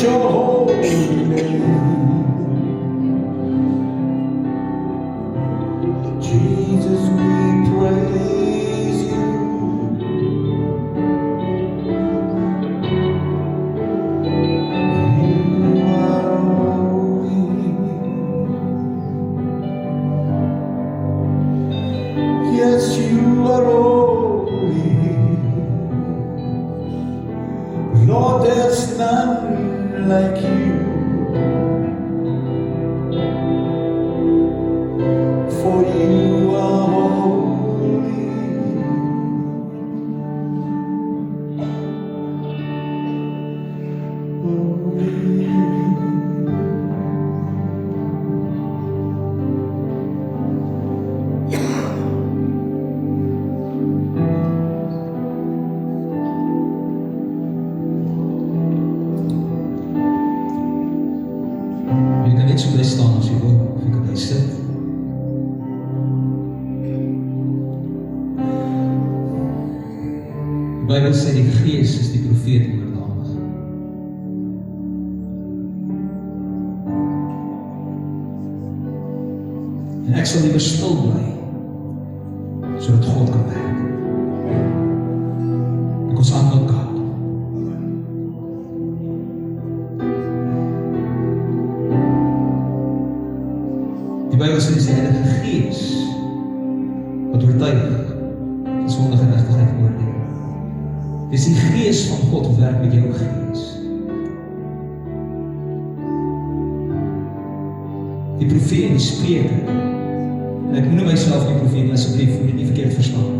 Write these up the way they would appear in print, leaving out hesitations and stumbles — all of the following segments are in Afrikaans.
your holy name. Jesus, we praise you. You are holy. Yes, you are holy. Lord, there's none like you. For you are holy. Je kan net so bly staan as jy wil, of jy kan bly sit. Die Bybel sê die Gees is die profeet onderdanig. En ek sal liewer stil bly, sodat God kan werk. Ek ons aan mekaar. Die Bybel sê dis die Heilige Gees wat oortuig van sonde en geregtigheid en oordeel. Dis die Gees van God wat werk met jou gees. Die profeet en die spreker, en ek noem myself die profeet, asseblief, moet jy nie verkeerd verstaan.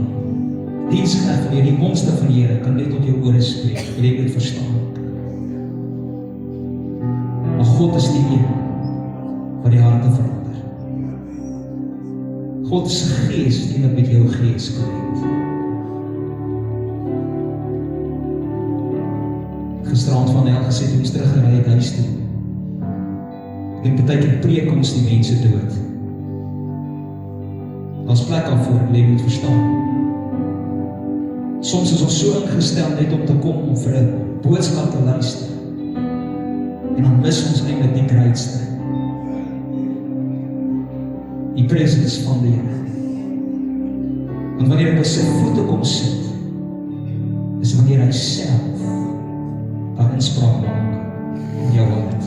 Diensknegt van die monster van die Here kan net tot jou ore spreek, wil jy dit verstaan. Maar God is die een wat die harte verander. God is Gees, die wat met jou gees connect. Gisterand van Nel gesê, toe ons teruggery het huis toe. Ek denk partykeer preek ons die mense dood. Daar's plek al voor, jy moet verstaan. Soms is ons so ingestel net om te kom om vir 'n boodskap te luister. En dan mis ons eintlik die grootste. Die presence van die Here. Want wanneer ek by sy voete kom sit, is wanneer hy self daar inspraak maak in jou hart.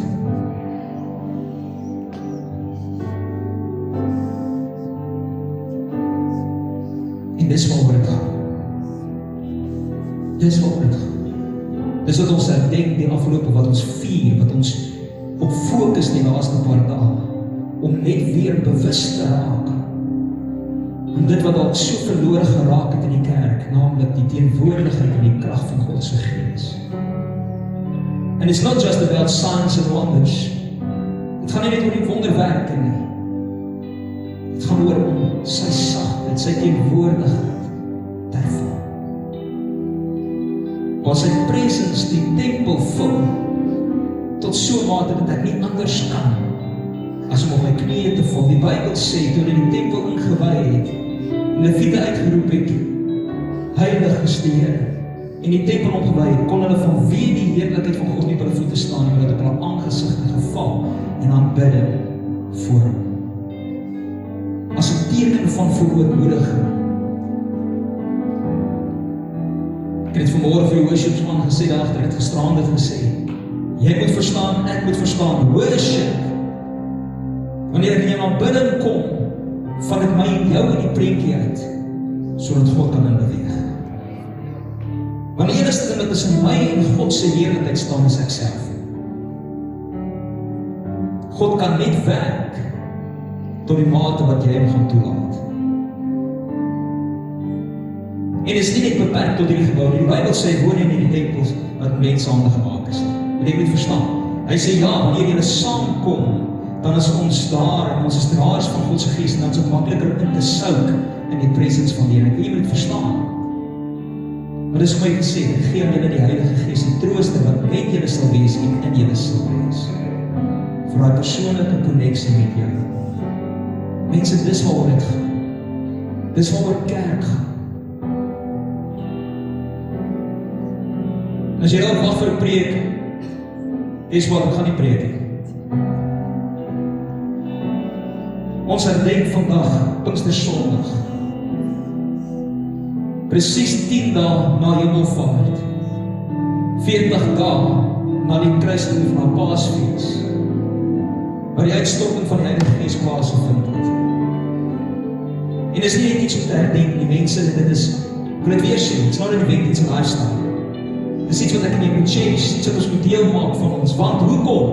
En dis waaroor dit gaan. Dis waaroor dit gaan. Dis wat ons herdenk die afgelope, wat ons vier, wat ons op fokus die laaste paar dae, om net weer bewus te raak om dit wat al so verloor geraak het in die kerk, naamlik die teenwoordigheid en die krag van God se Gees. And it's not just about signs and wonders. Het gaan nie net oor die wonderwerke nie. Het gaan oor om sy sagtheid, sy teenwoordigheid te ervaar. Waar sy presence die tempel vul tot so mate dat ek nie anders kan as om op my knieë te val. Die Bybel sê, toe hulle die tempel ingewy het, en Lewiete uitgeroep het, heilig is die Here, en die tempel omgewy het, kon hulle vanweë die heerlikheid van God nie by hulle voete staan, maar het op hulle aangesigte geval, en aanbidding voor hom. As 'n teken van verootmoediging. Ek het vanmôre vir die worshipsman gesê, daarachter het gisterand het gesê, jy moet verstaan, ek moet verstaan, worship, wanneer ek in jou aanbidding kom, val ek my en jou in die prentjie uit, sodat God kan inbeweeg. Want die enigste ding wat tussen my en God se heerlikheid staan, is ek self. God kan net werk tot die mate wat jy hom gaan toelaat. En is nie net beperk tot hierdie gebou. Die Bybel sê woon in die tempels wat menshande gemaak is. Wat jy moet verstaan. Hy sê ja, wanneer jy saamkom, dan is ons daar en ons is draers van God se Gees en dan is het makliker in te souk in die presence van die Here. Ek wil jy moet verstaan. Maar dis vir my gesê, ek gee aan julle die Heilige Gees, die trooster wat met julle sal wees en in julle sal wees. Vir daai persoonlike koneksie met jou. Mense, dis waaroor dit gaan. Dis waaroor kerk gaan. As jy dalk wag vir 'n preek, Dis wat ek gaan nie preek nie. Ons herdenk vandag Pinkstersondag. Presies 10 dae na Hemelvaart. 40 dae na die kruisiging van haar Paasfees, waar die uitstorting van die Heilige Gees plaasgevind het. En is nie net iets om te herdenk nie, mense, dit is, ek wil dit weer sê, it's not an event, it's a lifestyle. Dit is iets wat ek nie moet change, iets wat ons moet deel maak van ons, want hoekom?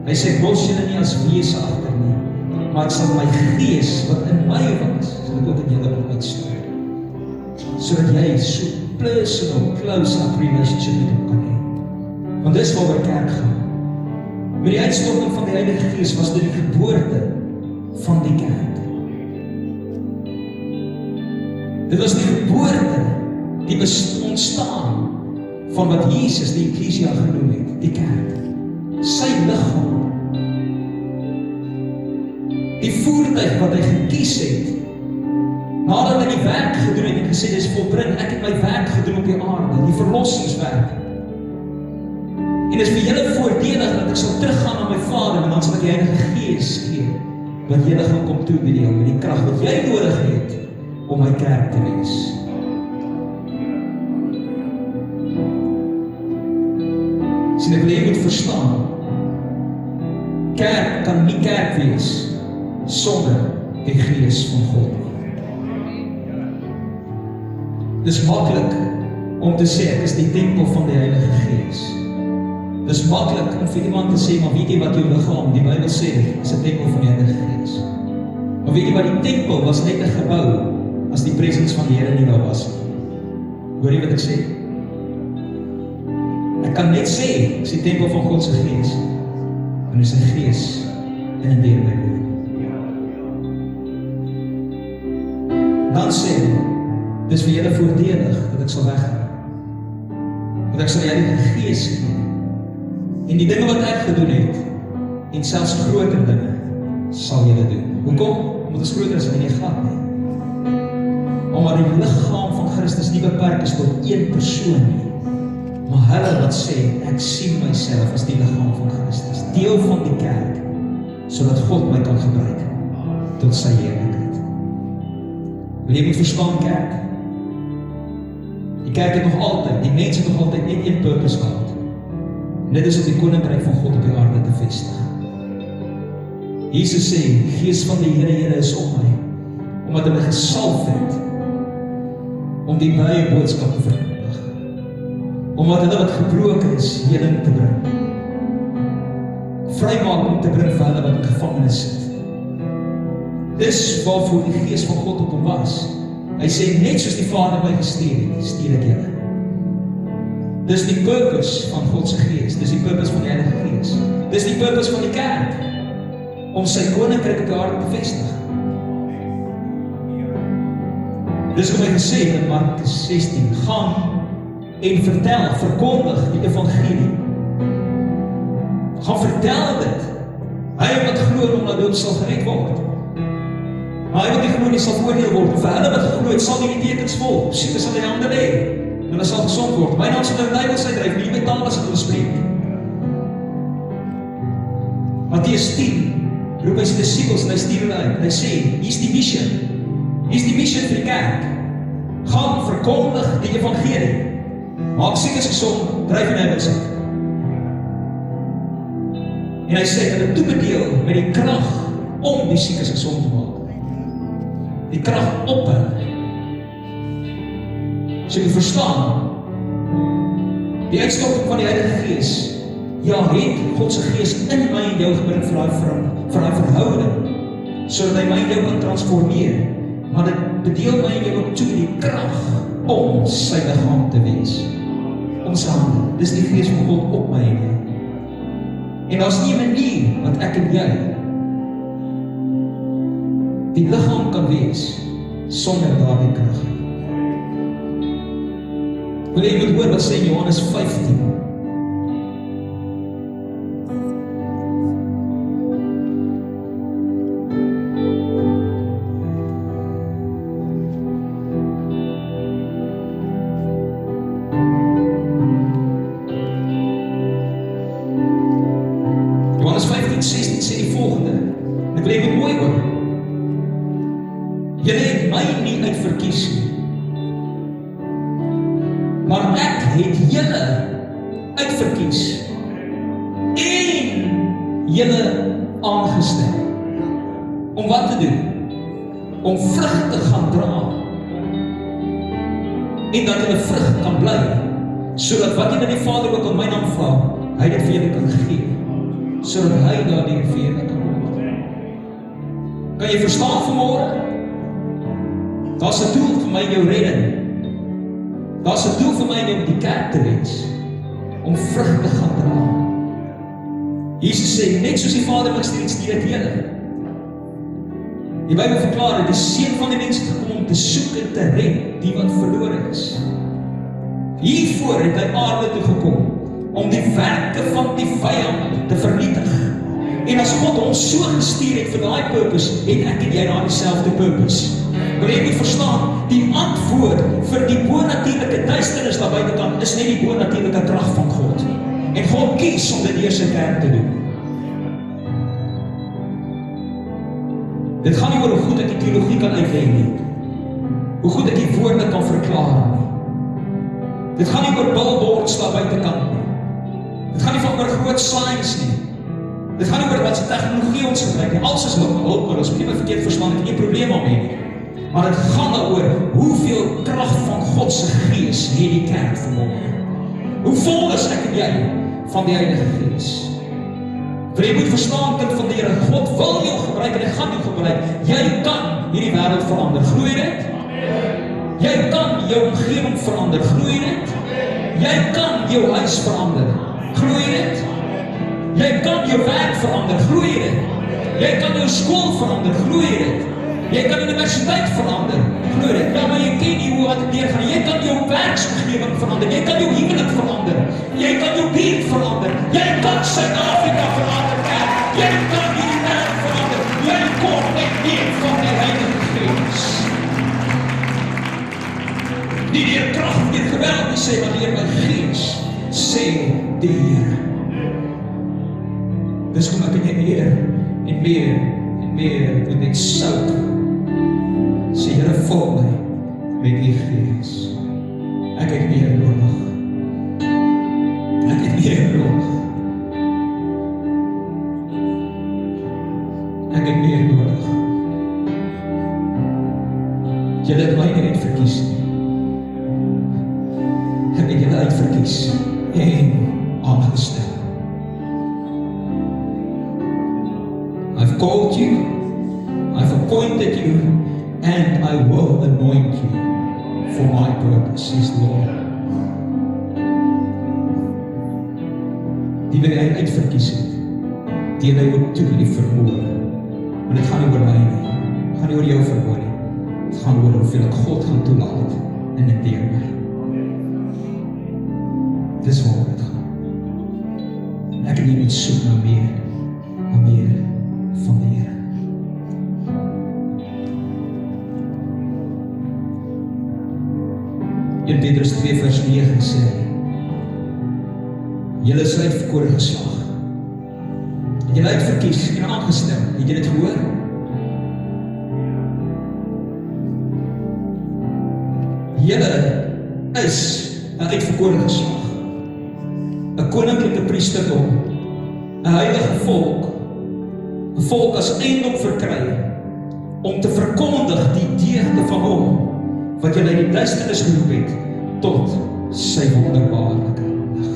Hy sê, ek los julle nie as wese agter nie, maar ek sal my gees, wat in my was, sal ek ook in julle kom uitstoot. Sodat jy so personal, close-up relationship met hom kan hê. Want dis waaroor kerk gaan. Met die uitstorting van die Heilige Gees was dit die geboorte van die kerk. Dit was die geboorte, die ontstaan van wat Jesus die Ekklesia genoem het, die kerk. Sy liggaam. Die voertuig wat hy gekies het, nadat hy die werk gedoen het en gesê, dis volbring, ek het my werk gedoen op die aarde, die verlossingswerk. En dit is vir julle voordelig dat ek sal teruggaan na my Vader, en dan sal ek die Heilige Gees gee, wat julle gaan kom toebedeel, met die krag wat jy nodig het, om my kerk te wees. So ek wil jy moet verstaan, kerk kan nie kerk wees, sonder die Gees van God. Dit is maklik om te sê, ek is die tempel van die Heilige Gees. Dit is maklik om vir iemand te sê, maar weet jy wat jou liggaam, die Bybel sê, is 'n tempel van die Heilige Gees. Maar weet jy wat, die tempel was net 'n gebou, as die presence van die Here nie daar was. Hoor jy wat ek sê? Ek kan net sê, ek is die tempel van God se Gees, en hy sy Gees in en deur my woon. Dan sê hy, dit is vir julle voordelig dat ek sal weggaan. Want ek sal die Heilige Gees gee. En die dinge wat ek gedoen het, en selfs groter dinge, sal julle doen. Hoekom? Omdat ons groter is, en nie glad nie. Omdat die liggaam van Christus nie beperk is tot een persoon nie. Maar hulle wat sê, ek sien myself as die liggaam van Christus, deel van die kerk, sodat God my kan gebruik, tot sy heerlikheid. Wil jy moet verstaan, kerk? Die kerk het nog altyd, die mense het nog altyd net een purpose gehad. En dit is om die koninkryk van God op die aarde te vestig. Jesus sê, Gees van die Here is op my, omdat hy my gesalf het, om die blye boodskap te verkondig. Omdat hulle wat gebroken is, heling te bring. Vrymaking te bring vir hulle wat in gevangenis sit. Dis waarvoor die Gees van God op hom was. Hy sê, net soos die Vader my gestuur het, stuur ek julle. Dis die purpose van God se Gees, dis die purpose van die Heilige Gees. Dis die purpose van die kerk, om sy koninkryk op die aarde te vestig. Dis wat hy gesê in Markus 16, gaan en vertel, verkondig die evangelie. Gaan vertel dit. Hy wat glo en hom laat doop sal gered word. Maar hy wat nie glo nie sal veroordeel word. Vir hulle wat glo het, sal nie die tekens volg. Siekes sal die hande lê, en hulle sal gesond word. My naam sal in duiwels uitdryf, nie met tale sal hulle spreek. Matteus 10 roep hy sy disippels en hy stuur hulle uit. Hy sê, hier's die mission. Hier's die mission vir die kerk. Gaan verkondig die evangelie. Maak siekes gesond, dryf in duiwels uit. En hy sê, hulle toebedeel met die krag om die siekes gesond te maak. Die krag op hulle. So jy verstaan, die uitstorting van die Heilige Gees, ja, het God se Gees in my en jou gebring vir daai verhouding, sodat hy my en jou kan transformeer, maar dit bedeel my en jou ook toe die krag om sy liggaam te wees. Ons hande, dis die Gees van God op my en jou. En daar's nie 'n manier wat ek en jy die liggaam kan wees sonder daardie krag. Wil jy moet hoor wat sê Johannes 15? Maar ek het julle uitverkies en julle aangestel. Om wat te doen? Om vrug te gaan dra. En dat julle vrug kan bly, sodat wat julle die Vader ook in my naam vra, hy dit vir julle kan gee, sodat hy daardeur vir julle kan word. Kan jy verstaan vanmôre? Daar's 'n doel vir my in jou redding. Daar's 'n doel vir my om die kerk te wees, om vrug te gaan dra. Jesus sê, net soos die Vader my stuur het julle. Die Bybel verklaar dat die Seun van die mens het gekom om te soek en te red die wat verlore is. Hiervoor het hy aarde toe gekom om die werke van die vyand te vernietig. En as God ons so gestuur het vir daai purpose, het ek en jy daai dieselfde purpose. Maar jy moet verstaan, die antwoord vir die bonatuurlike duisternis daar buitekant is nie die bonatuurlike krag van God. En God kies om dit deur sy kerk te doen. Dit gaan nie oor hoe goed ek die teologie kan uitlei nie. Hoe goed ek die woorde kan verklaar nie. Dit gaan nie oor billboards daar buitekant nie. Dit gaan nie van oor groot signs nie. Dit gaan nie oor wat se tegnologie ons gebruik nie. Alles is hulp, ons moet nie my verkeerd verstaan, ek het nie 'n probleem daarmee nie. Maar dit gaan daaroor hoeveel krag van God se Gees het die kerk vanmôre. Hoe vol is ek en jy van die Heilige Gees? Want jy moet verstaan, kind van die Here, God wil jou gebruik en hy gaan jou gebruik. Jy kan hierdie wêreld verander. Glo jy dit? Jy kan jou omgewing verander. Glo jy dit? Jy kan jou huis verander. Glo jy dit? Jy kan jou werk verander. Glo jy dit? Jy kan jou skool verander. Glo jy dit? Jy kan universiteit verander. Glo jy dit? Ja, maar jy ken nie hoe wat deur gaan. Jy kan jou werksomgewing verander. Jy kan jou huwelik verander. Jy kan jou buurt verander. Jy kan Suid-Afrika verander. Jy kan hierdie wêreld verander. Jy kom net nie van die Heilige Gees. Nie deur krag, deur geweld nie sê, maar deur my Gees, sê die Here. Dis kom ek in meer en meer en meer met net sout. Sê Here, vul my met die Gees. Ek het meer nodig. Ek het meer nodig. Ek het meer nodig. Jy het my nie uitverkies nie. Ek het julle uitverkies en aangestel. I've called you, I've appointed you, and I will anoint you for my purpose, says the Lord. Die wat hy uitverkies het, die hy ook toe die verhoor. Maar dit gaan nie oor my nie, dit gaan nie oor jou verhoor nie, dit gaan oor hoeveel ek God gaan toelaat in die deur my. Dis waarom dit gaan. En ek en jy moet soek na meer van die Here. 1 Petrus 2 vers 9 sê, julle is uitverkore geslag. En julle uitverkies en aangestel. Het jy dit gehoor? Julle is 'n uitverkore geslag. 'n koninklike priesterdom, 'n heilige volk, 'n volk as eiendom verkry, om te verkondig die deugde van hom, wat julle in die duisternis geroep het, tot sy wonderbaarlike lig.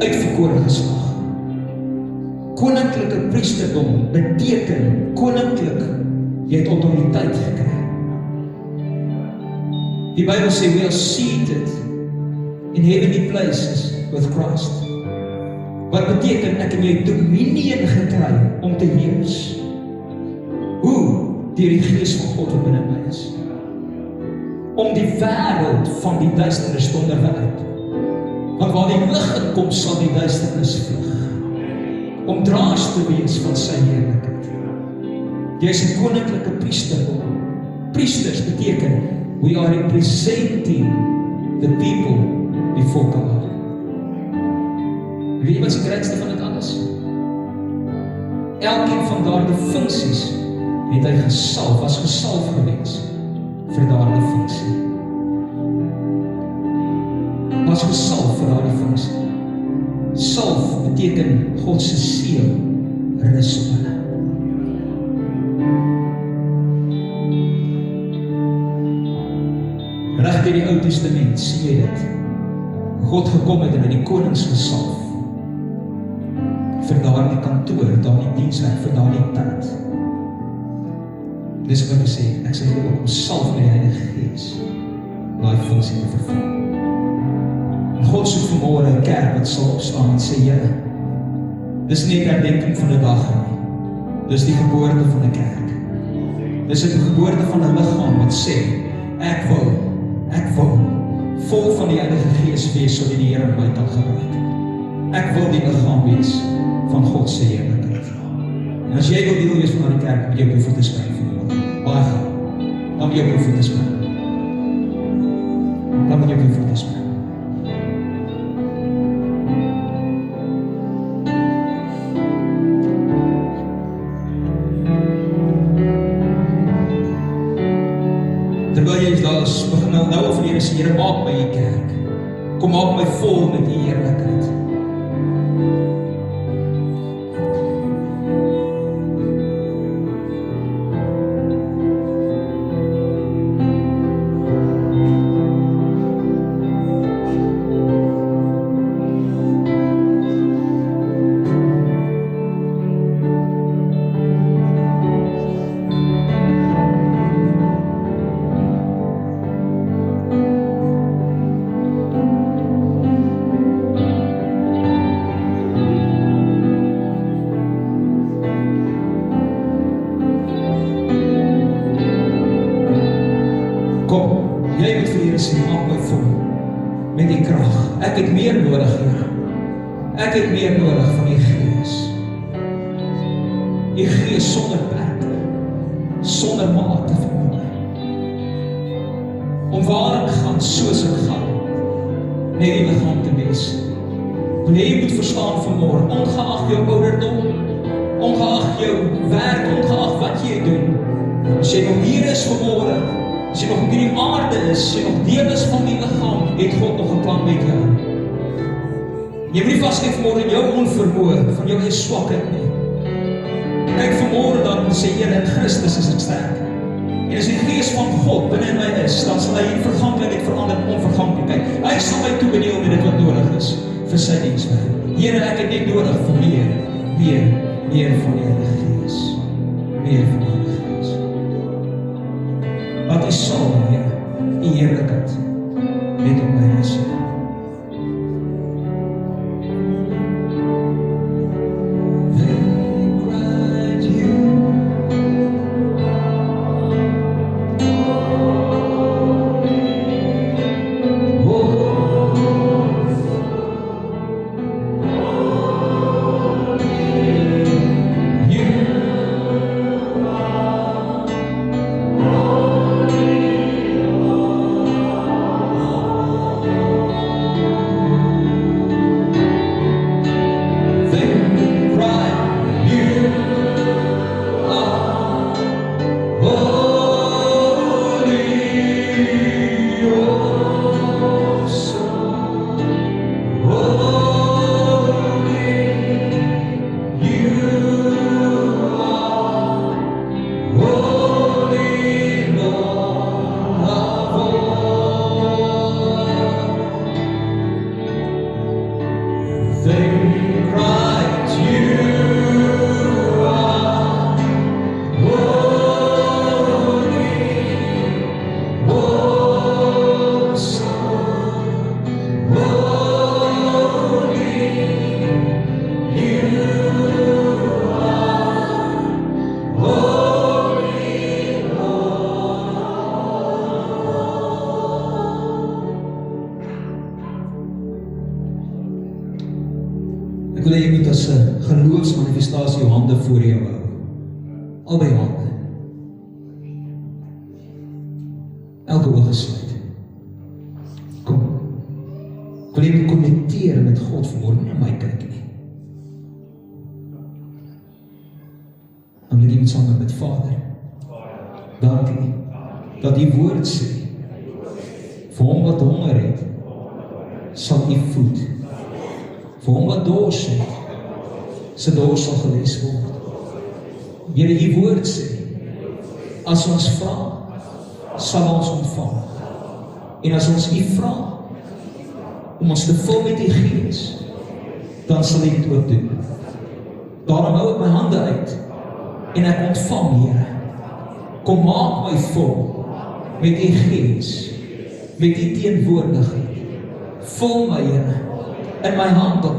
Uitverkore geslag. Koninklike priesterdom beteken koninklik, jy het autoriteit gekry. Die Bybel sê, we are seated in heavenly places with Christ. Wat beteken ek en jy dominie gekry om te heers? Hoe? Deur die Gees van God wat binne my is. Om die wêreld van die duisternis te onderwerp. Want waar die lig inkom, sal die duisternis vlug. Om draers te wees van sy heerlikheid. Jy is 'n koninklike priesterdom. Priesters beteken, we are representing the people before God. Weet jy wat die grootste van dit alles? Elkeen van daardie funksies het hy gesalf, was gesalf gewees vir daardie funksie. Was gesalf vir daardie funksie. Salf beteken God se seël rus op hulle. Reg in die Ou Testament sien jy dit. God gekom het en hy die konings gesalf vir daardie kantoor, daardie dienswerk, vir daardie tyd. Dis wat ek sê, ek sê ook om salf met die Heilige Gees daai funksie te vervul. God soek vanmôre 'n kerk wat sal opstaan en sê, Here, dis nie 'n herdenking van 'n dag nie. Dis die geboorte van 'n kerk. Dis die geboorte van 'n liggaam wat sê, ek wil vol van die Heilige Gees wees sodat die Here my kan gebruik. Ek wil die liggaam wees van God se heerlikheid. En as jy wil deel wees van die kerk, moet jy op jou voete spring vanmôre. Baie gaan. Dan moet jy op jou voete spring. Dan moet jy op jou voete spring. Terwyl jy daar is, begin nou of die Here sê, Here, maak my die kerk. Kom maak my vol met die heerlikheid. Ek het meer nodig, Here. Ek het meer nodig van die Gees. Die Gees sonder perke, sonder mate vir my. Om waar ek gaan, soos ek gaan, net die liggaam te wees. Want jy moet verstaan vanmôre, ongeag jou ouderdom, ongeag jou werk, ongeag wat jy doen, as jy nog hier is vanmôre, as jy nog op hierdie aarde is, as jy nog deel is van die liggaam, het God nog 'n plan met jou. Jy moet nie vaskyk vanmôre in jou onvermoë, van jou eie swakheid nie. Kyk vanmôre dan en sê, Here, in Christus is ek sterk. En as die Gees van God binne in my is, dan sal hy die verganklikheid verander in onverganklikheid. Hy sal my toebedeel met dit wat nodig is vir sy dienswerk. Here, ek het net nodig vir meer van die Heilige Gees. Meer van die Heilige Gees. Wat is sal, Here, die heerlikheid net op my rus. Ek wil hê jy moet as 'n geloofsmanifestasie jou hande voor jou hou. Albei hande. Elke oog gesluit. Kom. Ek wil jy moet connecteer met God vanmôre, nie my kyk nie. Dan wil jy moet saam met Vader. dat die woord sê, vir hom wat honger het, sal u voed. Vir hom wat dors het, sy dors sal geles word. Here, u woord sê, as ons vra, sal ons ontvang. En as ons u vra, om ons te vul met die Gees, dan sal u dit ook doen. Daarom hou ek my hande uit, en ek ontvang, Here. Kom maak my vol, met die Gees, met die teenwoordigheid. Vul my, Here, in my handel,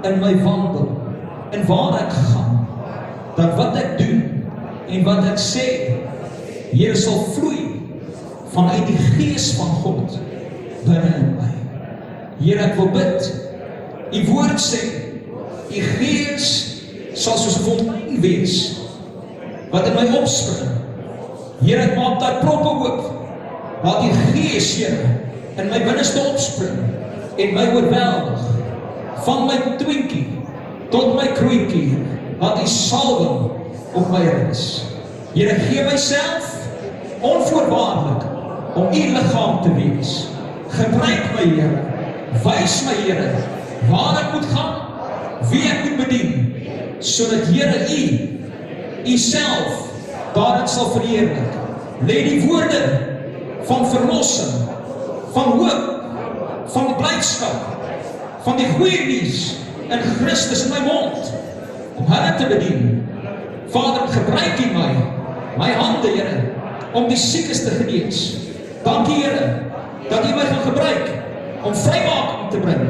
in my wandel, en waar ek gaan, dat wat ek doen, en wat ek sê, Here, sal vloei, vanuit die Gees van God, binne in my. Here, ek wil bid, u woord sê, u Gees sal soos 'n fontein wees, wat in my opspring. Here, ek maak daai proppe oop, laat die Gees, Here, in my binneste opspring, en my oorweldig, van my twinkie, tot my kroeinkie, laat die salwing op my rus. Here, gee myself, onvoorwaardelik, om u liggaam te wees. Gebruik my, Here, wys my, Here, waar ek moet gaan, wie ek moet bedien, sodat, Here, u self daarin sal verheerlik. Lê die woorde van verlossing, van hoop, van blydskap, van die goeie nuus in Christus in my mond, om hulle te bedien. Vader, gebruik u my hande, Here, om die siekes te genees. Dankie, Here, dat u my gaan gebruik, om vrymaking te bring,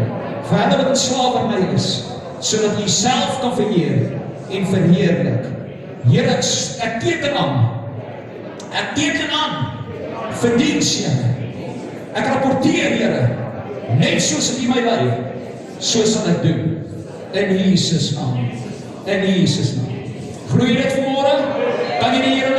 vir hulle wat in slawerny is, sodat u self kan verheer en verheerlik. Here, ek teken aan, vir diens, Here. Ek rapporteer, Here, net soos u my lei, so sal ek doen, in Jesus naam, in Jesus naam. Gloei dit vanmorgen, kan jy die Here